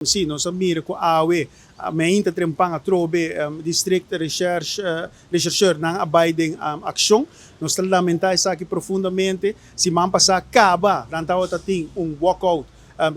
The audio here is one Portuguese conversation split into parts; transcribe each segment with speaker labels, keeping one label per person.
Speaker 1: Sim, nós mira ko awe mainta trempang a trobe district researcher ng abiding aksyon. Nós lamentais aqui profundamente si mampasa acaba rantaw tating walkout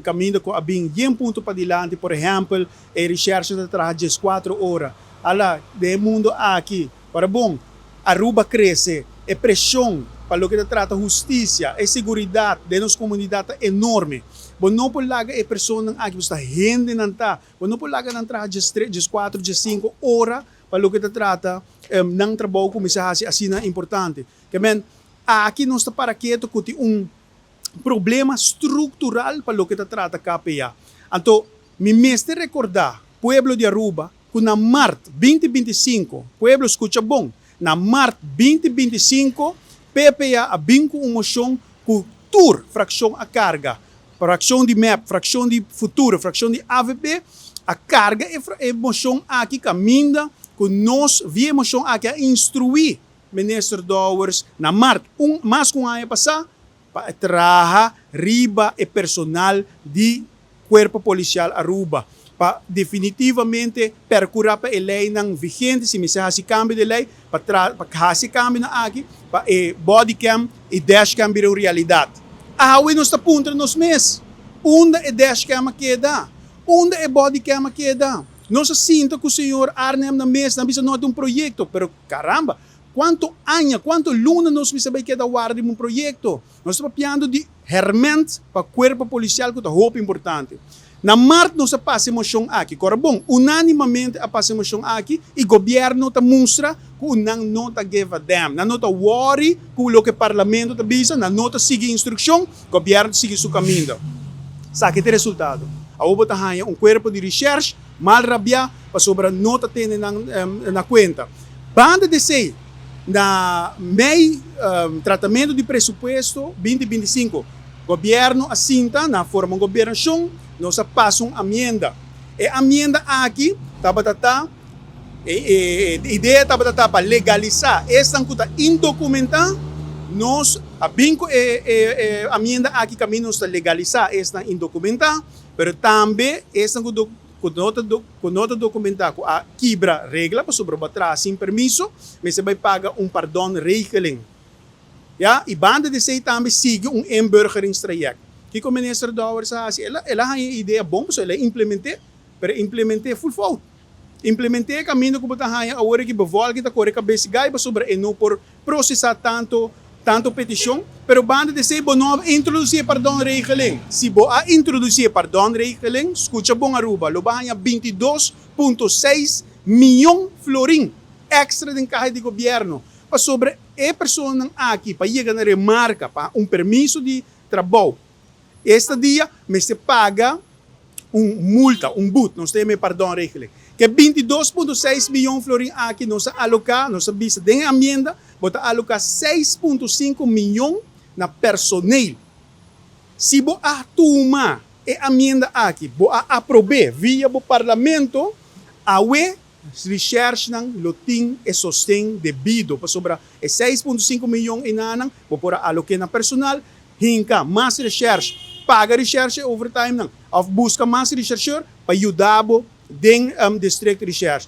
Speaker 1: caminho com abing 10 ponto para dilante, por exemplo, e research da traje 4 horas. Ala, de mundo aqui, para bom, Aruba cresce, e pressão para lo que trata justiça e segurança de nossa comunidade é enorme. Bom, não por laga é pessoa aqui está rende nanta. Bom, não por laga não traje 3, 4, 5 horas para lo que trata ng trabalho como se assim é importante. Que men aqui não está para quieto que problema estrutural para lo que trata KPA. Então, me mestre recordar, pueblo de Aruba, que na março 2025, pueblo escucha bom, na março 2025, PPA abing com uma moção com tour fração a carga, fração de MEP, fração de futuro, fração de AVP, a carga é moção aqui caminha com nós via moção aqui a instruir ministro Dowers na março, mas com a passar para trabalhar riba e personal de Corpo Policial Aruba. Para definitivamente percurar para a lei ng vigente, se me se hasi cambio de lei, para hasi cambio na aqui, para body cam e dash cam virou realidade. Ahawi nos tapunta nos mes. Unda e dash cam queda. Unda e body cam queda. Não se sinta que o senhor Arnem na mes, na bisa nota projeto, pero caramba, quanto luna nós me sabe que da guarda de projeto. Nós estamos piando de herment para Corpo Policial que é roupa importante. Na março nós passa moção aqui, agora bom, unanimamente a passa moção aqui e o governo está mostra que não está give a damn, não está worry com o que o parlamento está bisa, não está seguir instrução, o governo segue seu caminho. Sabe que tem resultado? A UBA está corpo de research, mal rabia, para sobre não está tendo na conta. Banda de sei, na meio tratamento de presupuesto 2025, governo assinta na forma governação, nós passamos uma emenda. E a emenda aqui, a ideia para legalizar essa coisa indocumentada, nós abinco a emenda aqui caminho para legalizar essa indocumentada, mas também essa com nota documentada a quebra regra para sobre batrás sem permisso, mas você vai pagar perdão regeling. Ja, e banda de sei também sigue emburgeringstraject. Que o ministro Dowers ela tem uma ideia bom, so ela implementar full fault. Implementar caminho que botar a hora que bevolga que corre cabeça gai sobre e não por processar tanto petição, pero banda de sei bom introduzir perdão regeling. Se bo a introduzir perdão regeling, escuta bom Aruba, lo banha 22.6 milhão florin extra de carro de governo para sobre a pessoa aqui para chegar na remarca para permisso de trabalho. Este dia, me se paga multa, boot, nós temos perdão regeling. Que 22.6 milhões florin aqui nós alocar, nós visa de emenda, bota alocar 6.5 milhões na personal. Se bo a tuma e emenda aqui, bo a aprovar via o parlamento, awe research ng loting e sostén debido para sobra 6.5 milhões inanang, bo para alocar na personal, hinka mas research, paga research overtime nang, of busca mas researcher para ayudar din district research.